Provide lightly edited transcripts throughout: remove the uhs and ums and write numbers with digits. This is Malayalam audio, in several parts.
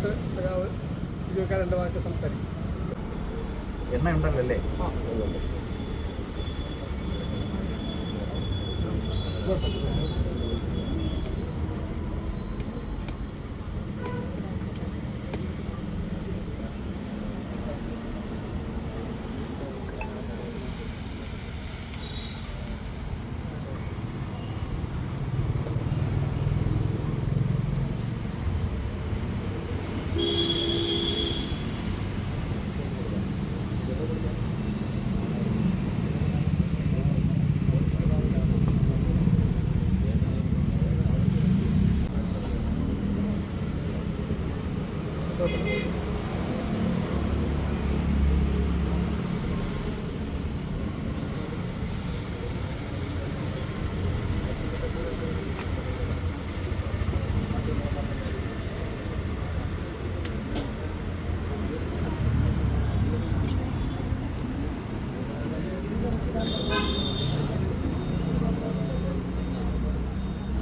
ബന്ധപ്പെട്ട് സഖാവ് ഇരുപക്കാരൻ്റെമായിട്ട് സംസാരിക്കും. എണ്ണ ഉണ്ടല്ലോ അല്ലേ?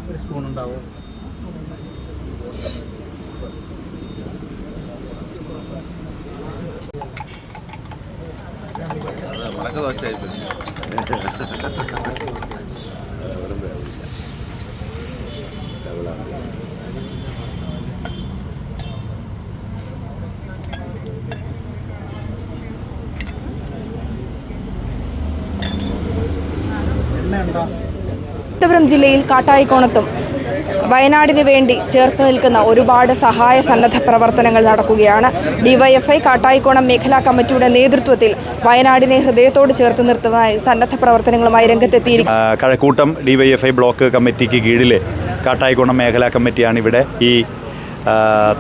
ഒരു സ്പൂൺ ഉണ്ടാവും. വടക്ക ദോശയായി തിരുവനന്തപുരം ജില്ലയിൽ കാട്ടായിക്കോണത്തും വയനാടിന് വേണ്ടി ചേർത്ത് നിൽക്കുന്ന ഒരുപാട് സഹായ സന്നദ്ധ പ്രവർത്തനങ്ങൾ നടക്കുകയാണ്. ഡിവൈഎഫ്ഐ കാട്ടായിക്കോണം മേഖലാ കമ്മിറ്റിയുടെ നേതൃത്വത്തിൽ വയനാടിനെ ഹൃദയത്തോട് ചേർത്ത് നിർത്തുന്നതായി സന്നദ്ധ പ്രവർത്തനങ്ങളുമായി രംഗത്തെത്തിയിരിക്കുന്നു. കഴക്കൂട്ടം ഡിവൈഎഫ്ഐ ബ്ലോക്ക് കമ്മിറ്റിക്ക് കീഴിലെ കാട്ടായിക്കോണം മേഖലാ കമ്മിറ്റിയാണ് ഇവിടെ ഈ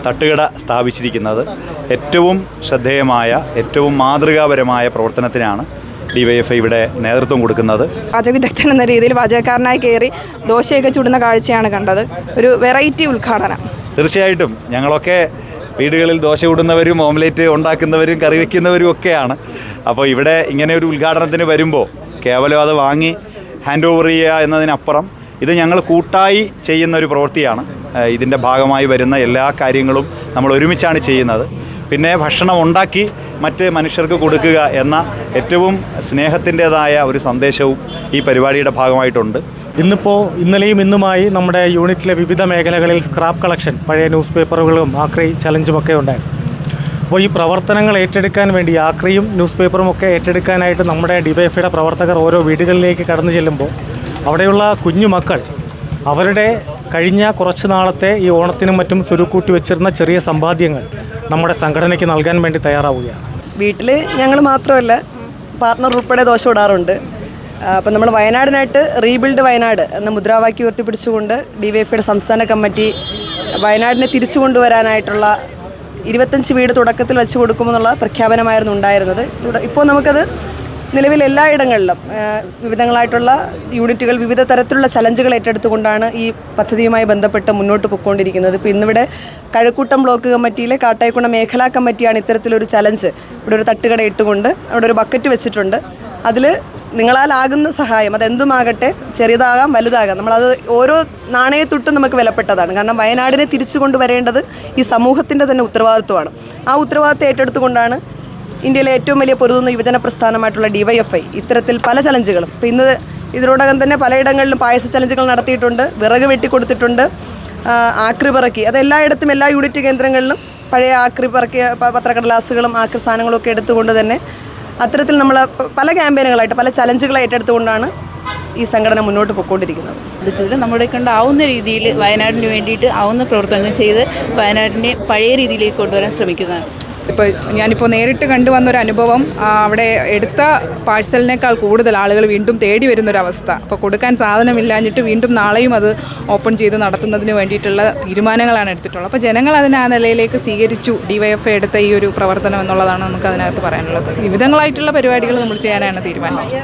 തട്ടുകട സ്ഥാപിച്ചിരിക്കുന്നത്. ഏറ്റവും ശ്രദ്ധേയമായ ഏറ്റവും മാതൃകാപരമായ പ്രവർത്തനത്തിനാണ് ഡിവൈഎഫ്ഐ ഇവിടെ നേതൃത്വം കൊടുക്കുന്നത്. പാചകവിദഗ്ധൻ എന്ന രീതിയിൽ പാചകക്കാരനായി കയറി ദോശയൊക്കെ ചുടുന്ന കാഴ്ചയാണ് കണ്ടത്. ഒരു വെറൈറ്റി ഉദ്ഘാടനം. തീർച്ചയായിട്ടും ഞങ്ങളൊക്കെ വീടുകളിൽ ദോശ ചുടുന്നവരും ഓംലേറ്റ് ഉണ്ടാക്കുന്നവരും കറി വയ്ക്കുന്നവരും ഒക്കെയാണ്. അപ്പോൾ ഇവിടെ ഇങ്ങനെ ഒരു ഉദ്ഘാടനത്തിന് വരുമ്പോൾ കേവലം അത് വാങ്ങി ഹാൻഡ് ഓവർ ചെയ്യുക എന്നതിനപ്പുറം ഇത് ഞങ്ങൾ കൂട്ടായി ചെയ്യുന്ന ഒരു പ്രവൃത്തിയാണ്. ഇതിൻ്റെ ഭാഗമായി വരുന്ന എല്ലാ കാര്യങ്ങളും നമ്മൾ ഒരുമിച്ചാണ് ചെയ്യുന്നത്. പിന്നെ ഭക്ഷണം ഉണ്ടാക്കി മറ്റ് മനുഷ്യർക്ക് കൊടുക്കുക എന്ന ഏറ്റവും സ്നേഹത്തിൻ്റെതായ ഒരു സന്ദേശവും ഈ പരിപാടിയുടെ ഭാഗമായിട്ടുണ്ട്. ഇന്നലെയും ഇന്നുമായി നമ്മുടെ യൂണിറ്റിലെ വിവിധ മേഖലകളിൽ സ്ക്രാപ്പ് കളക്ഷൻ, പഴയ ന്യൂസ് പേപ്പറുകളും ആക്രി ചലഞ്ചുമൊക്കെ ഉണ്ടായിരുന്നു. അപ്പോൾ ഈ പ്രവർത്തനങ്ങൾ ഏറ്റെടുക്കാൻ വേണ്ടി ആക്രിയും ന്യൂസ് പേപ്പറും ഒക്കെ ഏറ്റെടുക്കാനായിട്ട് നമ്മുടെ ഡിവൈഎഫ്ഐയുടെ പ്രവർത്തകർ ഓരോ വീടുകളിലേക്ക് കടന്നു ചെല്ലുമ്പോൾ അവിടെയുള്ള കുഞ്ഞുമക്കൾ അവരുടെ കഴിഞ്ഞ കുറച്ച് നാളത്തെ ഈ ഓണത്തിനും മറ്റും സ്വരുക്കൂട്ടി വെച്ചിരുന്ന ചെറിയ സമ്പാദ്യങ്ങൾ നമ്മുടെ സംഘടനയ്ക്ക് നൽകാൻ വേണ്ടി തയ്യാറാവുകയാണ്. വീട്ടിൽ ഞങ്ങൾ മാത്രമല്ല, പാർട്ണർ ഉൾപ്പെടെ ദോശ ഇടാറുണ്ട്. അപ്പം നമ്മൾ വയനാടിനായിട്ട് റീബിൽഡ് വയനാട് എന്ന മുദ്രാവാക്യം ഉയർത്തിപ്പിടിച്ചുകൊണ്ട് ഡിവൈഎഫ്ഐയുടെ സംസ്ഥാന കമ്മിറ്റി വയനാടിനെ തിരിച്ചു കൊണ്ടുവരാനായിട്ടുള്ള 25 വീട് തുടക്കത്തിൽ വെച്ച് കൊടുക്കുമെന്നുള്ള പ്രഖ്യാപനമായിരുന്നു ഉണ്ടായിരുന്നത്. ഇപ്പോൾ നമുക്കത് നിലവിൽ എല്ലായിടങ്ങളിലും വിവിധങ്ങളായിട്ടുള്ള യൂണിറ്റുകൾ വിവിധ തരത്തിലുള്ള ചലഞ്ചുകൾ ഏറ്റെടുത്തുകൊണ്ടാണ് ഈ പദ്ധതിയുമായി ബന്ധപ്പെട്ട് മുന്നോട്ട് പോയിക്കൊണ്ടിരിക്കുന്നത്. ഇപ്പോൾ ഇന്നിവിടെ കഴക്കൂട്ടം ബ്ലോക്ക് കമ്മിറ്റിയിലെ കാട്ടായിക്കോണം മേഖലാ കമ്മിറ്റിയാണ് ഇത്തരത്തിലൊരു ചലഞ്ച്. ഇവിടെ ഒരു തട്ടുകട ഇട്ടുകൊണ്ട് അവിടെ ഒരു ബക്കറ്റ് വെച്ചിട്ടുണ്ട്. അതിൽ നിങ്ങളാലാകുന്ന സഹായം അതെന്തുമാകട്ടെ, ചെറിയതാകാം വലുതാകാം, നമ്മളത് ഓരോ നാണയത്തൊട്ടും നമുക്ക് വിലപ്പെട്ടതാണ്. കാരണം വയനാടിനെ തിരിച്ചു കൊണ്ടുവരേണ്ടത് ഈ സമൂഹത്തിൻ്റെ തന്നെ ഉത്തരവാദിത്വമാണ്. ആ ഉത്തരവാദിത്വം ഏറ്റെടുത്തുകൊണ്ടാണ് ഇന്ത്യയിലെ ഏറ്റവും വലിയ പൊരുതുന്ന യുവജന പ്രസ്ഥാനമായിട്ടുള്ള ഡിവൈഎഫ്ഐ ഇത്തരത്തിൽ പല ചലഞ്ചുകളും ഇപ്പോൾ ഇന്ന് ഇതിനോടകം തന്നെ പലയിടങ്ങളിലും പായസ ചലഞ്ചുകൾ നടത്തിയിട്ടുണ്ട്, വിറക് വെട്ടിക്കൊടുത്തിട്ടുണ്ട്, ആക്രി പറക്കി, അത് എല്ലായിടത്തും എല്ലാ യൂണിറ്റ് കേന്ദ്രങ്ങളിലും പഴയ ആക്രി പറക്കിയ പത്രക്കടലാസുകളും ആക്രി സാധനങ്ങളും ഒക്കെ എടുത്തുകൊണ്ട് തന്നെ അത്തരത്തിൽ നമ്മൾ പല ക്യാമ്പയിനുകളായിട്ട് പല ചലഞ്ചുകളെ ഏറ്റെടുത്തുകൊണ്ടാണ് ഈ സംഘടന മുന്നോട്ട് പോയിക്കൊണ്ടിരിക്കുന്നത്. നമ്മുടെ കൊണ്ടാവുന്ന രീതിയിൽ വയനാടിന് വേണ്ടിയിട്ട് ആവുന്ന പ്രവർത്തനങ്ങൾ ചെയ്ത് വയനാടിനെ പഴയ രീതിയിലേക്ക് കൊണ്ടുവരാൻ ശ്രമിക്കുന്നതാണ്. ഞാനിപ്പോൾ നേരിട്ട് കണ്ടുവന്നൊരു അനുഭവം, അവിടെ എടുത്ത പാഴ്സലിനേക്കാൾ കൂടുതൽ ആളുകൾ വീണ്ടും തേടി വരുന്നൊരവസ്ഥ. അപ്പോൾ കൊടുക്കാൻ സാധനമില്ലാഞ്ഞിട്ട് വീണ്ടും നാളെയും അത് ഓപ്പൺ ചെയ്ത് നടത്തുന്നതിന് വേണ്ടിയിട്ടുള്ള തീരുമാനങ്ങളാണ് എടുത്തിട്ടുള്ളത്. അപ്പോൾ ജനങ്ങൾ അതിനെ ആ നിലയിലേക്ക് സ്വീകരിച്ചു ഡിവൈഎഫ്ഐ എടുത്ത ഈ ഒരു പ്രവർത്തനം എന്നുള്ളതാണ് നമുക്ക് അതിനകത്ത് പറയാനുള്ളത്. വിവിധങ്ങളായിട്ടുള്ള പരിപാടികൾ നമ്മൾ ചെയ്യാനാണ് തീരുമാനിച്ചത്.